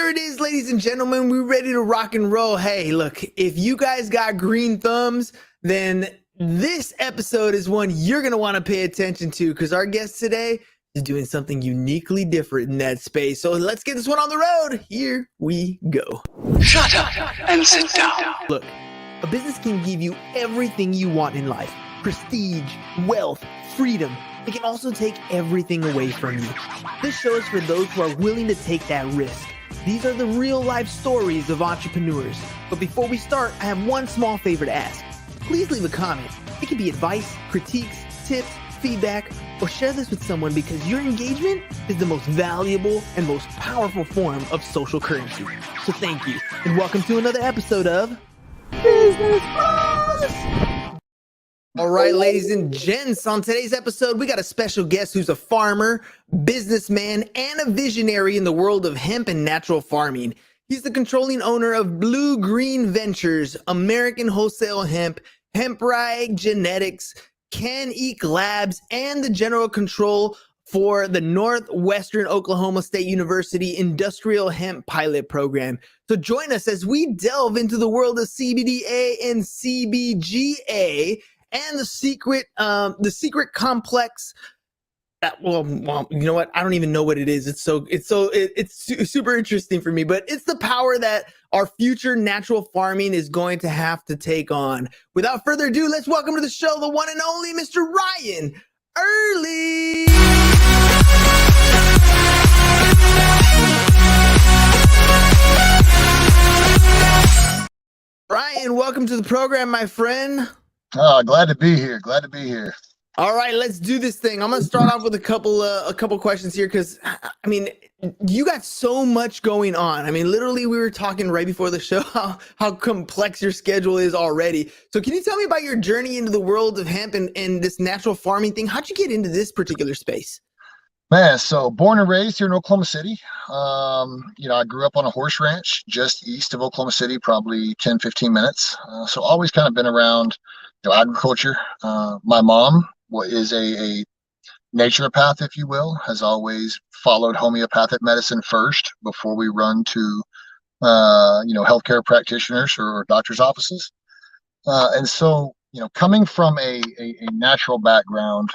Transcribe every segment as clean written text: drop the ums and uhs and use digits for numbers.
There it is, ladies and gentlemen. We're ready to rock and roll. Hey, look, if you guys got green thumbs, then this episode is one you're going to want to pay attention to because our guest today is doing something uniquely different in that space. So let's get this one on the road. Here we go. Shut up and sit down. Look, a business can give you everything you want in life. Prestige, wealth, freedom. It can also take everything away from you. This show is for those who are willing to take that risk. These are the real life stories of entrepreneurs. But before we start, I have one small favor to ask. Please leave a comment. It can be advice, critiques, tips, feedback, or share this with someone because your engagement is the most valuable and most powerful form of social currency. So thank you, and welcome to another episode of Business Boss! All right, ladies and gents, on today's episode, we got a special guest who's a farmer, businessman, and a visionary in the world of hemp and natural farming. He's the controlling owner of Blue Green Ventures, American Wholesale Hemp, Hempyre Genetics, Can-Eek Labs, and the general control for the Northwestern Oklahoma State University Industrial Hemp Pilot Program. So join us as we delve into the world of CBD-A and CBG-A, and the secret complex. Well, you know what? I don't even know what it is. It's super interesting for me, but it's the power that our future natural farming is going to have to take on. Without further ado, let's welcome to the show the one and only Mr. Ryan Early. Ryan, welcome to the program, my friend. Glad to be here. Glad to be here. All right, let's do this thing. I'm going to start off with a couple questions here because, I mean, you got so much going on. I mean, literally, we were talking right before the show how complex your schedule is already. So can you tell me about your journey into the world of hemp and this natural farming thing? How'd you get into this particular space? Man, so born and raised here in Oklahoma City. I grew up on a horse ranch just east of Oklahoma City, probably 10, 15 minutes. So always kind of been around agriculture. My mom is a naturopath, if you will, has always followed homeopathic medicine first before we run to, healthcare practitioners or doctor's offices. And so, coming from a natural background,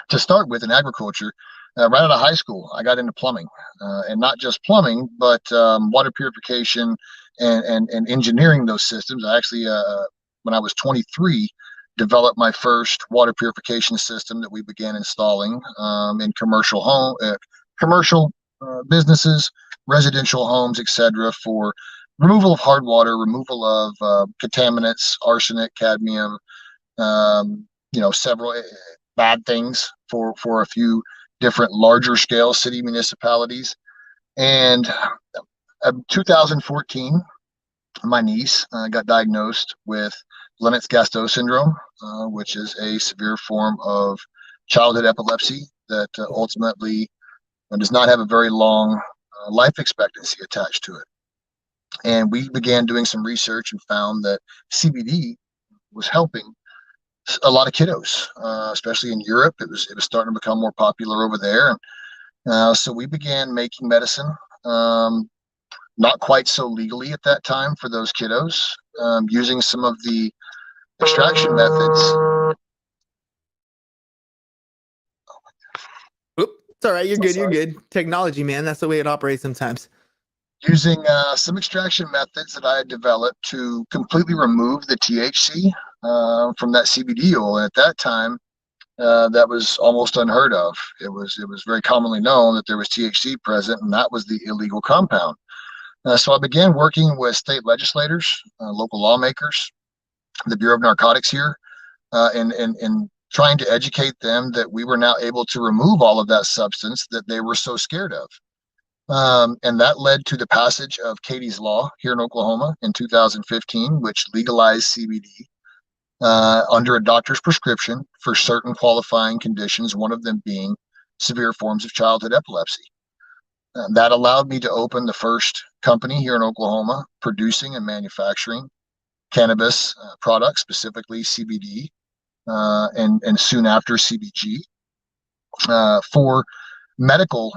to start with in agriculture, right out of high school, I got into plumbing, and not just plumbing, but water purification and engineering those systems. I actually, when I was 23, developed my first water purification system that we began installing in commercial businesses, residential homes, etc., for removal of hard water, removal of contaminants, arsenic, cadmium, several bad things for a few different larger scale city municipalities. And 2014, my niece got diagnosed with Lennox-Gastaut syndrome, which is a severe form of childhood epilepsy that ultimately does not have a very long life expectancy attached to it. And we began doing some research and found that CBD was helping a lot of kiddos, especially in Europe. It was starting to become more popular over there. And so we began making medicine, not quite so legally at that time for those kiddos, using some of the extraction methods. Oop, it's all right. You're good. You're good. Technology, man. That's the way it operates sometimes. Using some extraction methods that I had developed to completely remove the THC from that CBD oil. And at that time, that was almost unheard of. It was very commonly known that there was THC present, and that was the illegal compound. So I began working with state legislators, local lawmakers, the Bureau of Narcotics here, and trying to educate them that we were now able to remove all of that substance that they were so scared of. And that led to the passage of Katie's Law here in Oklahoma in 2015, which legalized CBD under a doctor's prescription for certain qualifying conditions, one of them being severe forms of childhood epilepsy. That allowed me to open the first company here in Oklahoma producing and manufacturing cannabis products, specifically CBD, and soon after CBG, for medical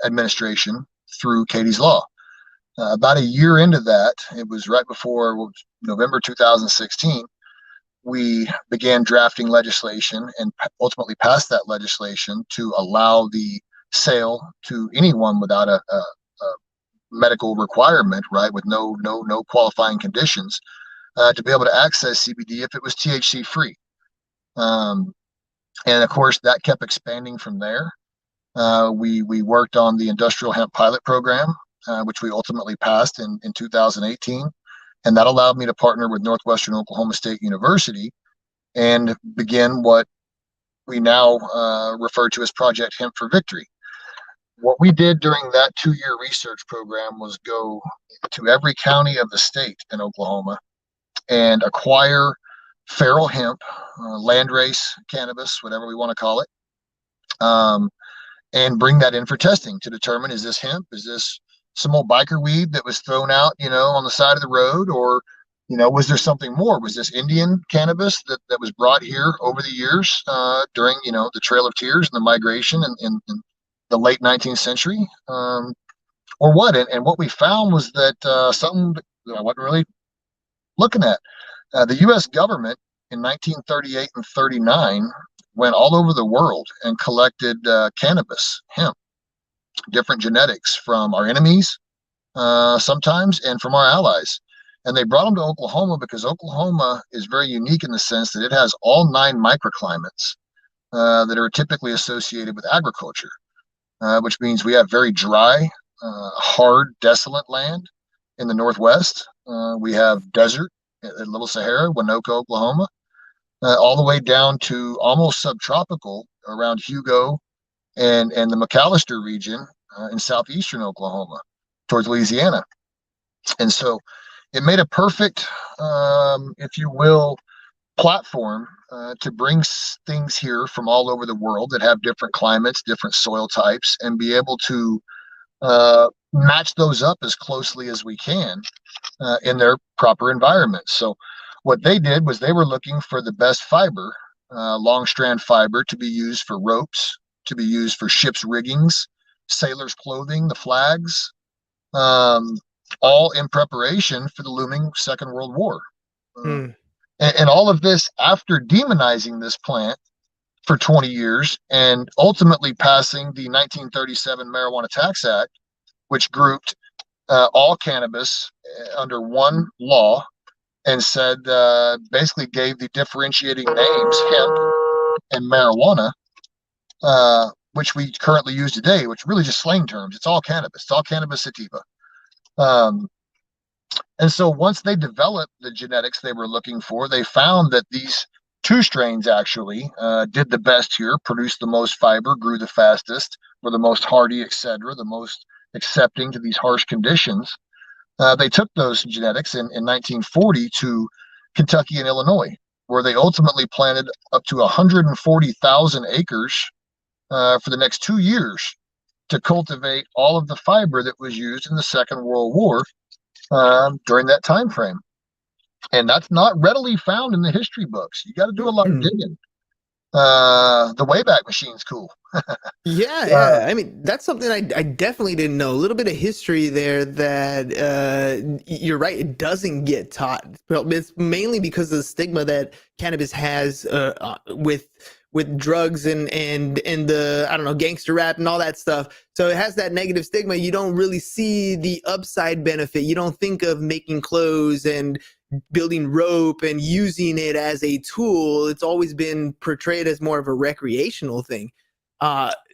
administration through Katie's Law. About a year into that, it was right before November 2016, we began drafting legislation and ultimately passed that legislation to allow the sale to anyone without a medical requirement, right, with no qualifying conditions, to be able to access CBD if it was THC free. And of course, that kept expanding from there. We worked on the industrial hemp pilot program, which we ultimately passed in 2018. And that allowed me to partner with Northwestern Oklahoma State University and begin what we now refer to as Project Hemp for Victory. What we did during that 2-year research program was go to every county of the state in Oklahoma and acquire feral hemp, landrace cannabis, whatever we want to call it, and bring that in for testing to determine, is this hemp? Is this some old biker weed that was thrown out, on the side of the road? Or, was there something more? Was this Indian cannabis that was brought here over the years during, the Trail of Tears and the migration in the late 19th century? Or what? And what we found was that something that I wasn't really looking at. The U.S. government in 1938 and 39 went all over the world and collected cannabis, hemp, different genetics from our enemies sometimes and from our allies. And they brought them to Oklahoma because Oklahoma is very unique in the sense that it has all 9 microclimates that are typically associated with agriculture, which means we have very dry, hard, desolate land in the Northwest. We have desert at Little Sahara, Winoka, Oklahoma, all the way down to almost subtropical around Hugo and the McAllister region in southeastern Oklahoma towards Louisiana. And so it made a perfect, if you will, platform to bring things here from all over the world that have different climates, different soil types, and be able to match those up as closely as we can in their proper environments. So what they did was they were looking for the best fiber, long strand fiber, to be used for ropes, to be used for ships' riggings, sailors' clothing, the flags, all in preparation for the looming Second World War. And all of this after demonizing this plant for 20 years and ultimately passing the 1937 Marijuana Tax Act, which grouped all cannabis under one law and said, basically gave the differentiating names hemp and marijuana, which we currently use today, which really just slang terms. It's all cannabis. It's all cannabis sativa. And so once they developed the genetics they were looking for, they found that these 2 strains actually did the best here, produced the most fiber, grew the fastest, were the most hardy, etc., the most accepting to these harsh conditions. They took those genetics in 1940 to Kentucky and Illinois, where they ultimately planted up to 140,000 acres for the next 2 years to cultivate all of the fiber that was used in the Second World War during that time frame. And that's not readily found in the history books. You got to do a lot of digging. The Wayback Machine's cool. Yeah. I mean, that's something I definitely didn't know. A little bit of history there that you're right, it doesn't get taught. Well, it's mainly because of the stigma that cannabis has with drugs and the, I don't know, gangster rap and all that stuff. So it has that negative stigma. You don't really see the upside benefit. You don't think of making clothes and building rope and using it as a tool. It's always been portrayed as more of a recreational thing.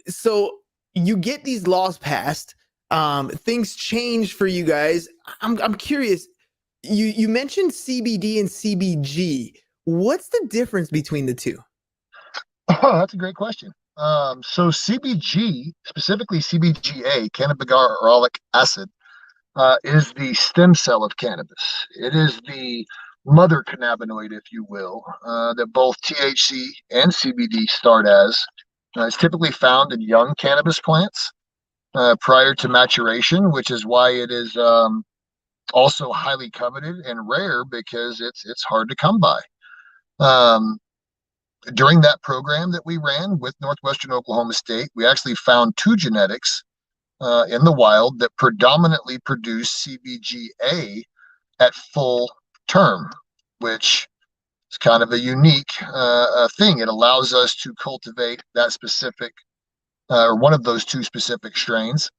So you get these laws passed, things change for you guys. I'm curious. You mentioned CBD and CBG. What's the difference between the two? Oh, that's a great question. So CBG, specifically CBG-A, cannabigerolic acid, is the stem cell of cannabis. It is the mother cannabinoid, if you will, that both THC and CBD start as. It's typically found in young cannabis plants prior to maturation, which is why it is also highly coveted and rare because it's hard to come by. During that program that we ran with Northwestern Oklahoma State, we actually found 2 genetics in the wild that predominantly produce CBG-A at full term, which is kind of a unique thing. It allows us to cultivate that specific or one of those two specific strains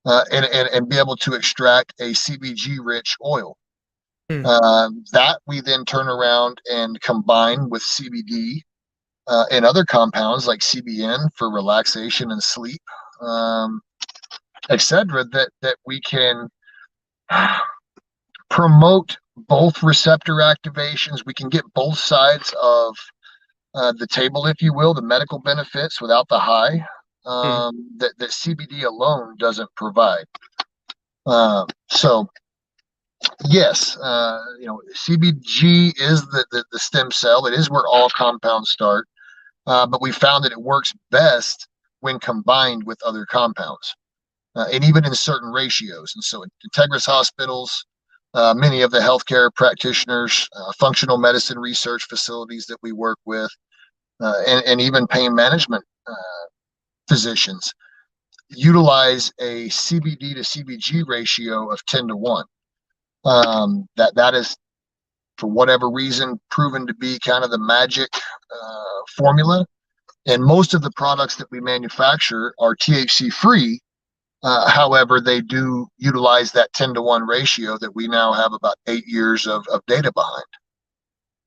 and be able to extract a CBG rich oil. Hmm. That we then turn around and combine with CBD and other compounds like CBN for relaxation and sleep, etc. That we can promote both receptor activations. We can get both sides of the table, if you will, the medical benefits without the high Hmm. that CBD alone doesn't provide. So yes, CBG is the stem cell. It is where all compounds start, but we found that it works best when combined with other compounds, and even in certain ratios. And so, Integris hospitals, many of the healthcare practitioners, functional medicine research facilities that we work with, and even pain management physicians utilize a CBD to CBG ratio of 10 to 1. That is, for whatever reason, proven to be kind of the magic formula. And most of the products that we manufacture are THC free. However, they do utilize that 10 to 1 ratio that we now have about 8 years of data behind.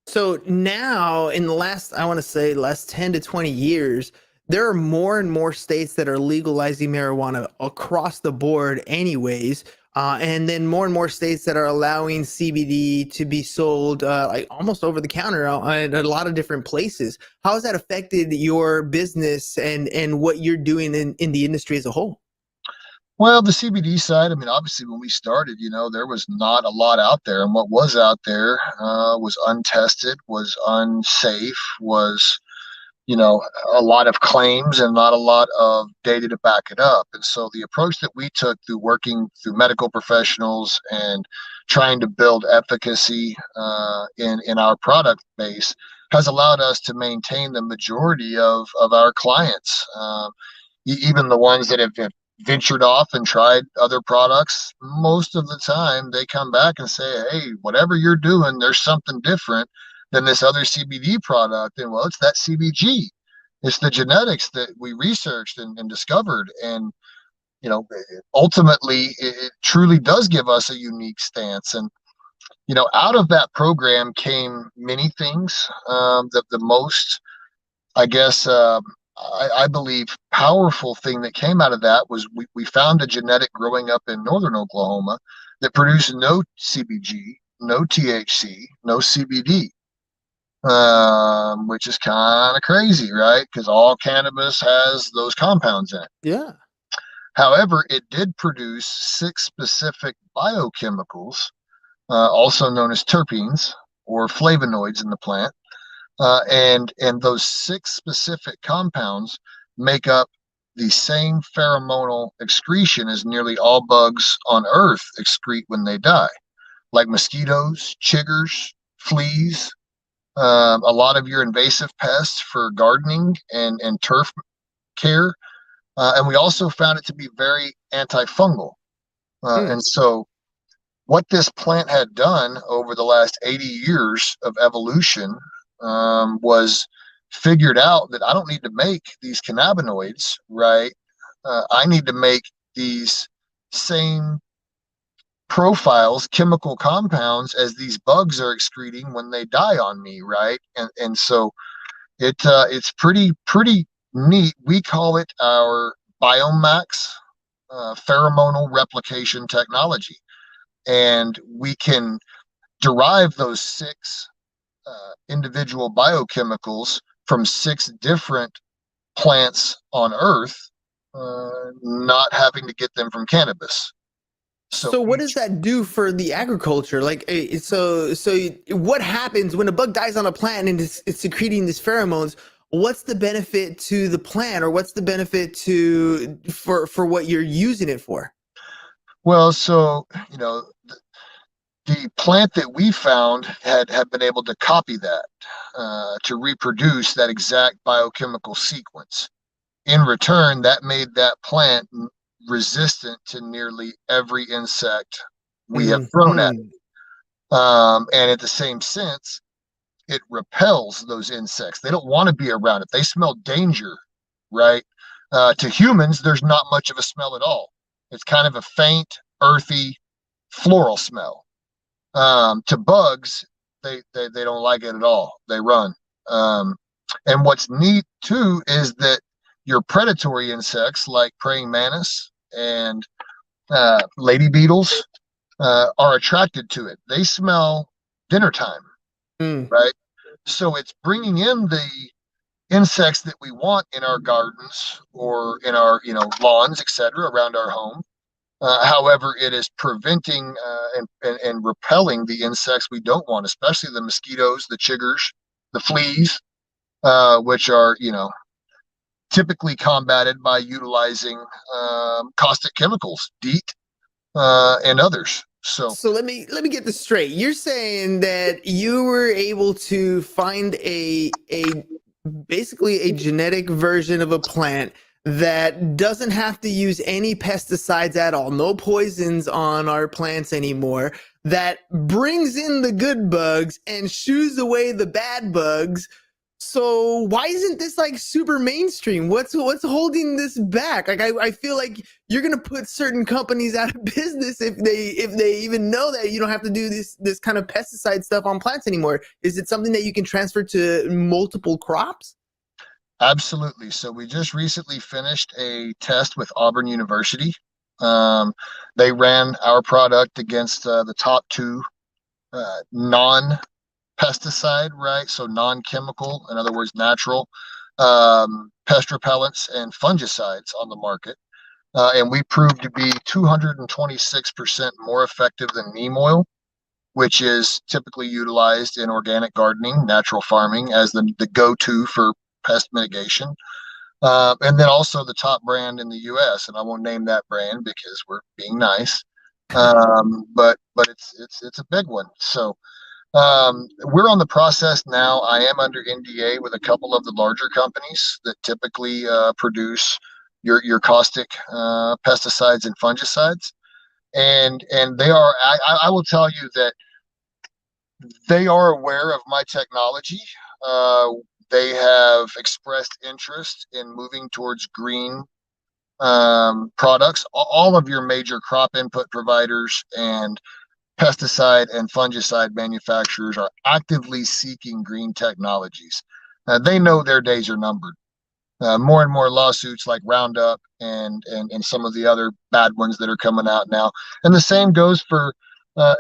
So now, in the last, I want to say, last 10 to 20 years, there are more and more states that are legalizing marijuana across the board, anyways. And then more and more states that are allowing CBD to be sold like almost over the counter at a lot of different places. How has that affected your business and what you're doing in the industry as a whole? Well, the CBD side, I mean, obviously, when we started, there was not a lot out there. And what was out there was untested, was unsafe, was, a lot of claims and not a lot of data to back it up. And so the approach that we took through working through medical professionals and trying to build efficacy in our product base has allowed us to maintain the majority of our clients, even the ones that have ventured off and tried other products. Most of the time they come back and say, hey, whatever you're doing, there's something different than this other CBD product. And well, it's that CBG. It's the genetics that we researched and discovered. And, ultimately it truly does give us a unique stance. And, out of that program came many things. The most, I guess, I believe, powerful thing that came out of that was we found a genetic growing up in northern Oklahoma that produced no CBG, no THC, no CBD, which is kind of crazy, right? Because all cannabis has those compounds in it. Yeah. However, it did produce 6 specific biochemicals, also known as terpenes or flavonoids in the plant. And those 6 specific compounds make up the same pheromonal excretion as nearly all bugs on Earth excrete when they die, like mosquitoes, chiggers, fleas, a lot of your invasive pests for gardening and turf care. And we also found it to be very antifungal. Hmm. And so what this plant had done over the last 80 years of evolution was figured out that I don't need to make these cannabinoids, right? I need to make these same profiles, chemical compounds, as these bugs are excreting when they die on me, right? And so it's pretty neat. We call it our Biomax pheromonal replication technology, and we can derive those 6 individual biochemicals from 6 different plants on Earth, not having to get them from cannabis. So So what does each, that do for the agriculture? Like, what happens when a bug dies on a plant and it's secreting these pheromones? What's the benefit to the plant, or what's the benefit for what you're using it for? well, so the plant that we found had been able to copy that to reproduce that exact biochemical sequence. In return, that made that plant resistant to nearly every insect we have thrown at Mhm. it. And at the same sense, it repels those insects. They don't want to be around it. They smell danger, right? To humans, there's not much of a smell at all. It's kind of a faint, earthy, floral smell. To bugs, they don't like it at all. They run. Um, and what's neat too is that your predatory insects like praying mantis and lady beetles are attracted to it. They smell dinner time, Mm. right? So it's bringing in the insects that we want in our gardens or in our lawns, etc., around our home. However, it is preventing and repelling the insects we don't want, especially the mosquitoes, the chiggers, the fleas, which are typically combated by utilizing caustic chemicals, DEET, and others. So So let me get this straight. You're saying that you were able to find a basically a genetic version of a plant that doesn't have to use any pesticides at all, no poisons on our plants anymore, that brings in the good bugs and shoos away the bad bugs. So why isn't this like super mainstream? What's holding this back? Like I feel like you're gonna put certain companies out of business if they even know that you don't have to do this kind of pesticide stuff on plants anymore. Is it something that you can transfer to multiple crops? absolutely. So we just recently finished a test with Auburn University. Um, they ran our product against the top two non pesticide, right? So non-chemical, in other words, natural pest repellents and fungicides on the market. And we proved to be 226% more effective than neem oil, which is typically utilized in organic gardening, natural farming as the go-to for pest mitigation. And then also the top brand in the U.S. And I won't name that brand because we're being nice, but it's a big one. So we're on the process now. I am under NDA with a couple of the larger companies that typically produce your caustic pesticides and fungicides, and they are. I will tell you that they are aware of my technology. Uh, they have expressed interest in moving towards green products. All of your major crop input providers and pesticide and fungicide manufacturers are actively seeking green technologies. They know their days are numbered. More and more lawsuits like Roundup and some of the other bad ones that are coming out now. And the same goes for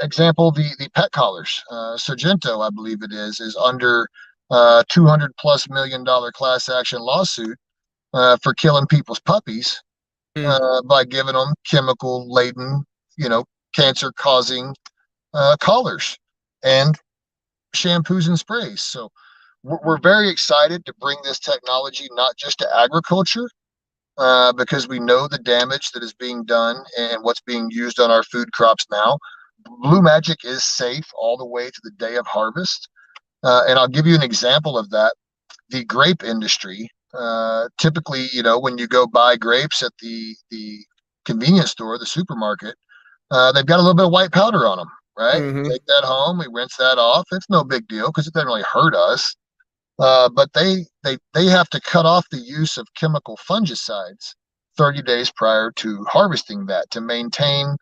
example, the pet collars. Sargento, I believe it is under $200+ million class action lawsuit for killing people's puppies Mm. by giving them chemical laden, you know, cancer causing collars and shampoos and sprays. So we're very excited to bring this technology not just to agriculture, because we know the damage that is being done and what's being used on our food crops now. Blue Magic is safe all the way to the day of harvest. And I'll give you an example of that. The grape industry, typically, when you go buy grapes at the convenience store, the supermarket, they've got a little bit of white powder on them, right? Mm-hmm. Take that home, we rinse that off. It's no big deal because it doesn't really hurt us. But they have to cut off the use of chemical fungicides 30 days prior to harvesting that to maintain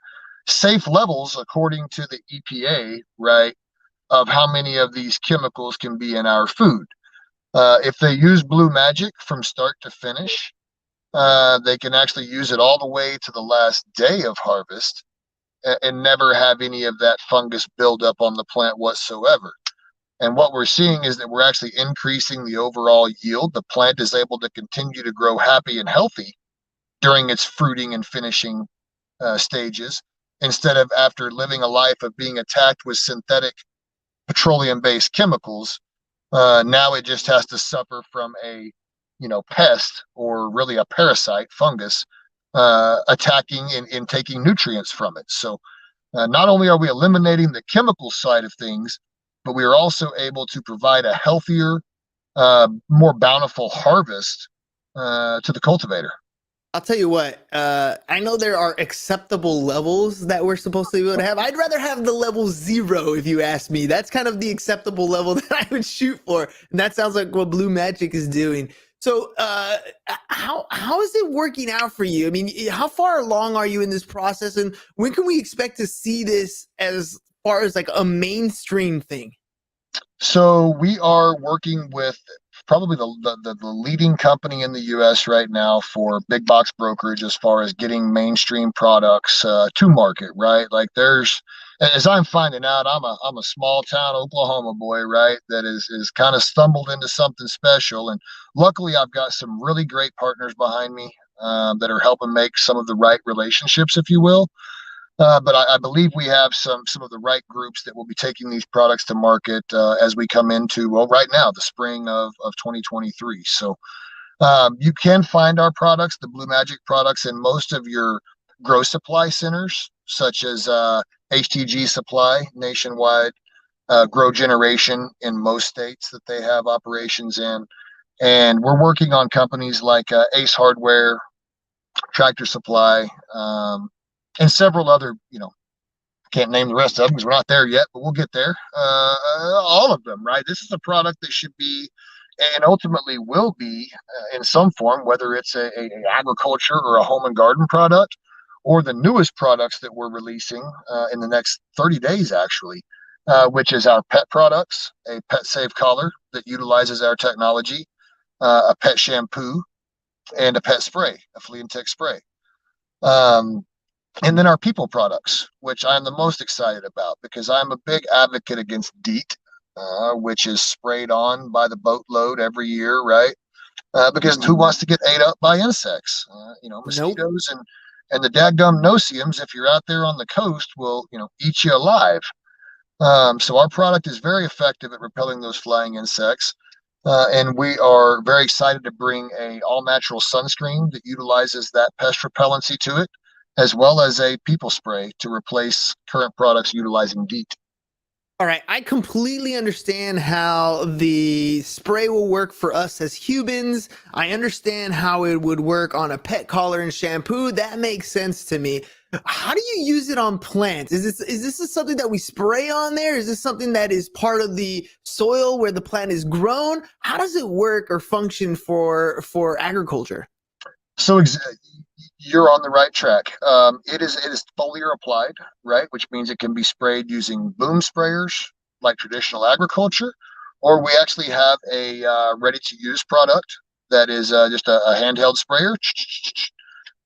safe levels according to the EPA, right? Of how many of these chemicals can be in our food. If they use Blue Magic from start to finish, they can actually use it all the way to the last day of harvest and never have any of that fungus build up on the plant whatsoever. And what we're seeing is that we're actually increasing the overall yield. The plant is able to continue to grow happy and healthy during its fruiting and finishing stages, instead of after living a life of being attacked with synthetic petroleum-based chemicals. Now it just has to suffer from a pest or really a parasite fungus attacking and taking nutrients from it. So not only are we eliminating the chemical side of things, but we are also able to provide a healthier, more bountiful harvest to the cultivator. I'll tell you what, I know there are acceptable levels that we're supposed to be able to have. I'd rather have the level 0, if you ask me. That's kind of the acceptable level that I would shoot for. And that sounds like what Blue Magic is doing. So how is it working out for you? I mean, how far along are you in this process? And when can we expect to see this as far as like a mainstream thing? So we are working with probably the leading company in the U.S. right now for big box brokerage as far as getting mainstream products to market. Right, like there's, as I'm finding out, I'm a small town Oklahoma boy, right? That is kind of stumbled into something special, and luckily I've got some really great partners behind me that are helping make some of the right relationships, if you will. But I believe we have some of the right groups that will be taking these products to market as we come into, well, right now, the spring of 2023. So you can find our products, the Blue Magic products, in most of your grow supply centers, such as HTG Supply nationwide, Grow Generation in most states that they have operations in. And we're working on companies like Ace Hardware, Tractor Supply, and several other, can't name the rest of them because we're not there yet, but we'll get there. All of them, right? This is a product that should be, and ultimately will be, in some form, whether it's a agriculture or a home and garden product, or the newest products that we're releasing in the next 30 days, actually, which is our pet products, a pet safe collar that utilizes our technology, a pet shampoo, and a pet spray, a flea and tick spray. And then our people products, which I'm the most excited about because I'm a big advocate against DEET, which is sprayed on by the boatload every year, right? Because who wants to get ate up by insects? Nope. Mosquitoes and the dadgum no-see-ums, if you're out there on the coast, will eat you alive. So our product is very effective at repelling those flying insects. And we are very excited to bring a all-natural sunscreen that utilizes that pest repellency to it, as well as a people spray to replace current products utilizing DEET. All right, I completely understand how the spray will work for us as humans. I understand how it would work on a pet collar and shampoo. That makes sense to me. How do you use it on plants? Is this something that we spray on there? Is this something that is part of the soil where the plant is grown? How does it work or function for agriculture? So you're on the right track. It is foliar applied, right, which means it can be sprayed using boom sprayers like traditional agriculture, or we actually have a ready-to-use product that is just a handheld sprayer,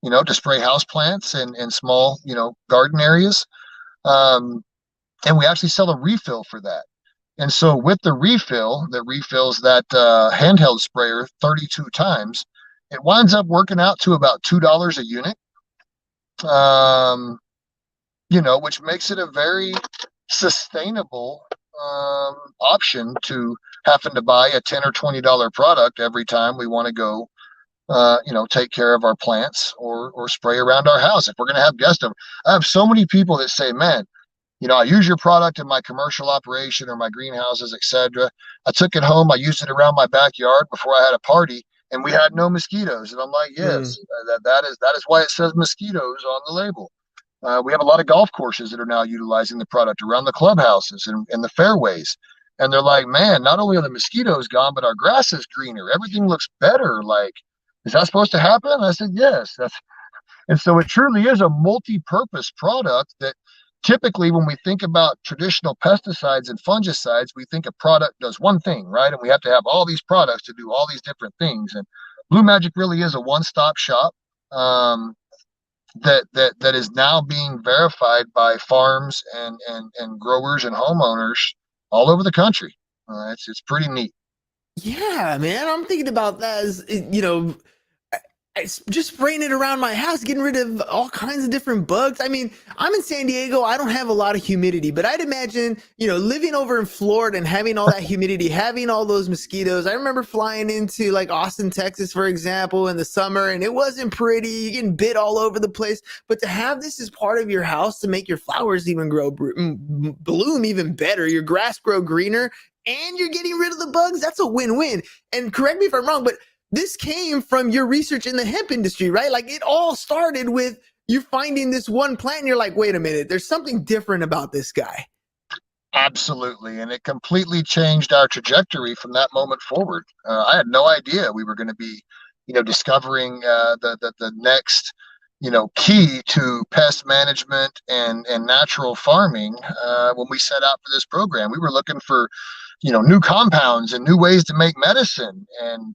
to spray house plants and small, garden areas. And we actually sell a refill for that. And so with the refill that refills that handheld sprayer 32 times, it winds up working out to about $2 a unit, which makes it a very sustainable option to having to buy a $10 or $20 product every time we want to go, take care of our plants or spray around our house. If we're going to have guests over, I have so many people that say, man, I use your product in my commercial operation or my greenhouses, etc. I took it home. I used it around my backyard before I had a party, and we had no mosquitoes. And I'm like, yes, that is why it says mosquitoes on the label. We have a lot of golf courses that are now utilizing the product around the clubhouses and the fairways. And they're like, man, not only are the mosquitoes gone, but our grass is greener. Everything looks better. Like, is that supposed to happen? I said, yes. And so it truly is a multi-purpose product that typically when we think about traditional pesticides and fungicides, we think a product does one thing, right? And we have to have all these products to do all these different things. And Blue Magic really is a one-stop shop that is now being verified by farms and growers and homeowners all over the country. It's pretty neat. Yeah, man, I'm thinking about that as, just spraying it around my house, getting rid of all kinds of different bugs. I mean, I'm in San Diego. I don't have a lot of humidity, but I'd imagine, living over in Florida and having all that humidity, having all those mosquitoes. I remember flying into like Austin, Texas, for example, in the summer, and it wasn't pretty. You're getting bit all over the place. But to have this as part of your house to make your flowers even grow, bloom even better, your grass grow greener, and you're getting rid of the bugs, that's a win-win. And correct me if I'm wrong, but this came from your research in the hemp industry, right? Like it all started with you finding this one plant and you're like, wait a minute, there's something different about this guy. Absolutely. And it completely changed our trajectory from that moment forward. I had no idea we were going to be, discovering the next, key to pest management and natural farming. When we set out for this program, we were looking for, new compounds and new ways to make medicine. And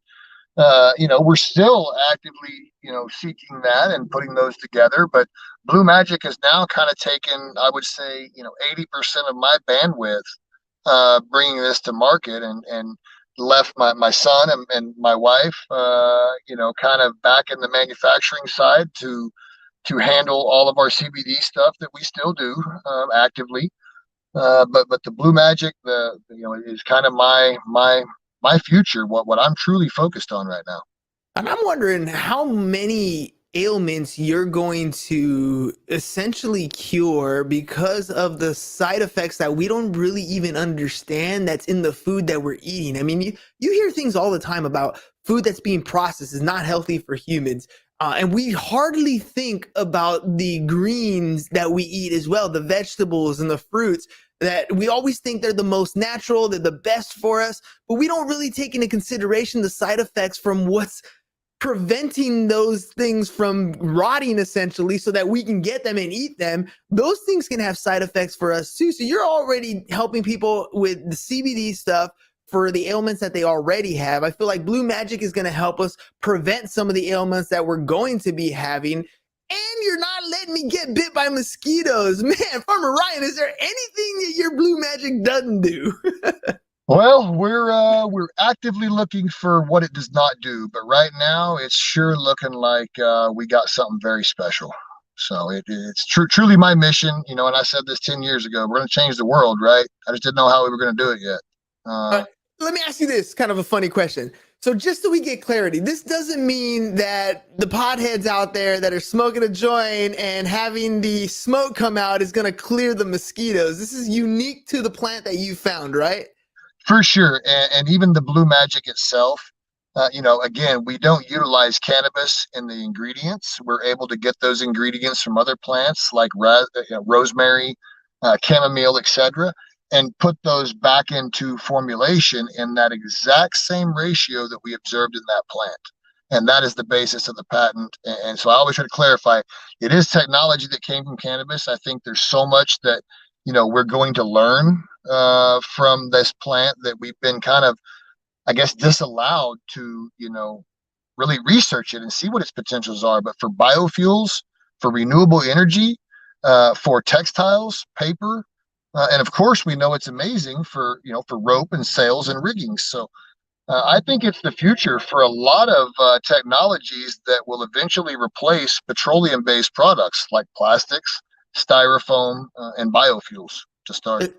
we're still actively, seeking that and putting those together. But Blue Magic has now kind of taken, I would say, 80% of my bandwidth, bringing this to market, and left my son and my wife, kind of back in the manufacturing side to handle all of our CBD stuff that we still do actively. But the Blue Magic, is kind of my future, what I'm truly focused on right now. And I'm wondering how many ailments you're going to essentially cure because of the side effects that we don't really even understand that's in the food that we're eating. I mean, you hear things all the time about food that's being processed is not healthy for humans. And we hardly think about the greens that we eat as well, the vegetables and the fruits that we always think they're the most natural, they're the best for us, but we don't really take into consideration the side effects from what's preventing those things from rotting essentially so that we can get them and eat them. Those things can have side effects for us too. So you're already helping people with the CBD stuff for the ailments that they already have. I feel like Blue Magic is going to help us prevent some of the ailments that we're going to be having. And you're not letting me get bit by mosquitoes. Man, Farmer Ryan, is there anything that your Blue Magic doesn't do? Well, we're actively looking for what it does not do, but right now it's sure looking like we got something very special. So it's truly my mission, and I said this 10 years ago, we're going to change the world, right? I just didn't know how we were going to do it yet. Let me ask you this, kind of a funny question. So just so we get clarity, this doesn't mean that the potheads out there that are smoking a joint and having the smoke come out is going to clear the mosquitoes. This is unique to the plant that you found, right? For sure. And even the Blue Magic itself, again, we don't utilize cannabis in the ingredients. We're able to get those ingredients from other plants like rosemary, chamomile, etc., and put those back into formulation in that exact same ratio that we observed in that plant. And that is the basis of the patent. And so I always try to clarify, it is technology that came from cannabis. I think there's so much that, we're going to learn from this plant that we've been kind of, I guess, disallowed to, really research it and see what its potentials are. But for biofuels, for renewable energy, for textiles, paper, and of course, we know it's amazing for, for rope and sails and rigging. So I think it's the future for a lot of technologies that will eventually replace petroleum-based products like plastics, styrofoam, and biofuels to start.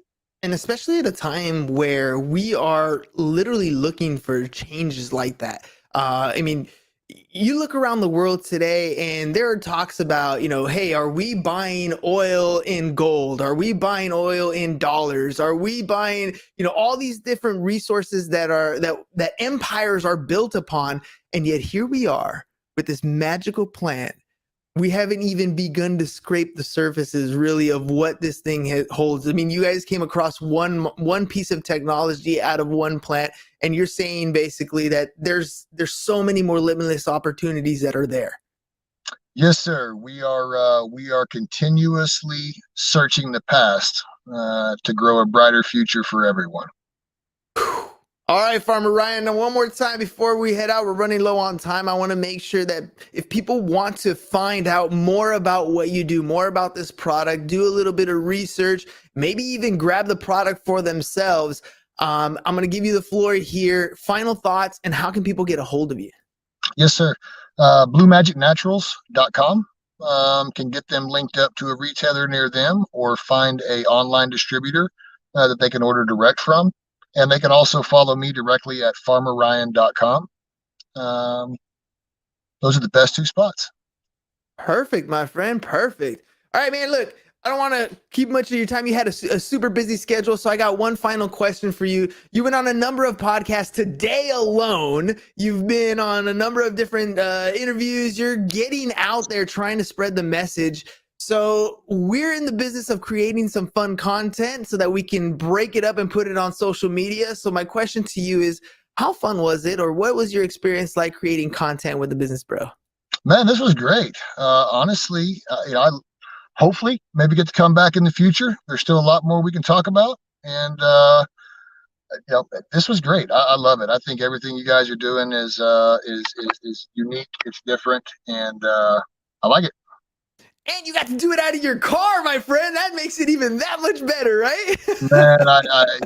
And especially at a time where we are literally looking for changes like that. I mean, you look around the world today and there are talks about, hey, are we buying oil in gold? Are we buying oil in dollars? Are we buying, all these different resources that empires are built upon? And yet here we are with this magical plant. We haven't even begun to scrape the surfaces really of what this thing holds. I mean, you guys came across one piece of technology out of one plant, and you're saying basically that there's so many more limitless opportunities that are there. Yes, sir. We are continuously searching the past to grow a brighter future for everyone. All right, Farmer Ryan. Now, one more time before we head out, we're running low on time. I want to make sure that if people want to find out more about what you do, more about this product, do a little bit of research, maybe even grab the product for themselves. I'm going to give you the floor here. Final thoughts, and how can people get a hold of you? Yes, sir. BlueMagicNaturals.com can get them linked up to a retailer near them or find a online distributor that they can order direct from. And they can also follow me directly at farmerryan.com. Those are the best two spots. Perfect, my friend. Perfect. All right, man. Look, I don't want to keep much of your time. You had a super busy schedule, so I got one final question for you. You've been on a number of podcasts today alone. You've been on a number of different interviews. You're getting out there trying to spread the message. So we're in the business of creating some fun content so that we can break it up and put it on social media. So my question to you is, how fun was it, or what was your experience like creating content with the Business Bro? Man, this was great. Honestly, I hopefully maybe get to come back in the future. There's still a lot more we can talk about. And, this was great. I love it. I think everything you guys are doing is unique. It's different. And I like it. And you got to do it out of your car, my friend. That makes it even that much better, right? Man,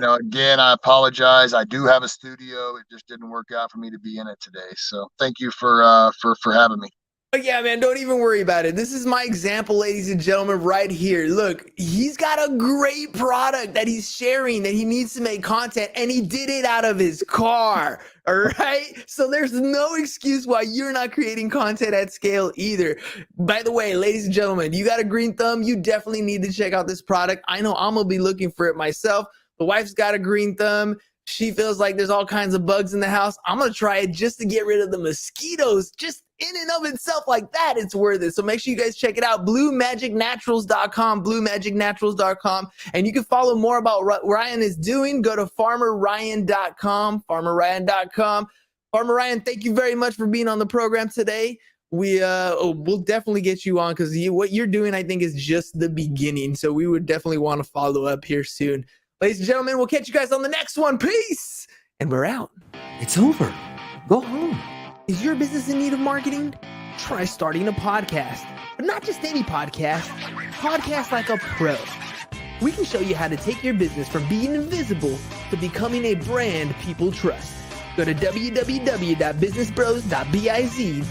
again, I apologize. I do have a studio. It just didn't work out for me to be in it today. So thank you for having me. But yeah, man, don't even worry about it. This is my example, ladies and gentlemen, right here. Look, he's got a great product that he's sharing, that he needs to make content, and he did it out of his car, all right? So there's no excuse why you're not creating content at scale either. By the way, ladies and gentlemen, you got a green thumb, you definitely need to check out this product. I know I'm going to be looking for it myself. The wife's got a green thumb. She feels like there's all kinds of bugs in the house. I'm going to try it just to get rid of the mosquitoes. Just in and of itself like that, it's worth it. So make sure you guys check it out. BlueMagicNaturals.com, BlueMagicNaturals.com. And you can follow more about what Ryan is doing. Go to FarmerRyan.com, FarmerRyan.com. Farmer Ryan, thank you very much for being on the program today. We'll definitely get you on because what you're doing, I think, is just the beginning. So we would definitely want to follow up here soon. Ladies and gentlemen, we'll catch you guys on the next one. Peace. And we're out. It's over. Go home. Is your business in need of marketing? Try starting a podcast. But not just any podcast. Podcast like a pro. We can show you how to take your business from being invisible to becoming a brand people trust. Go to www.businessbros.biz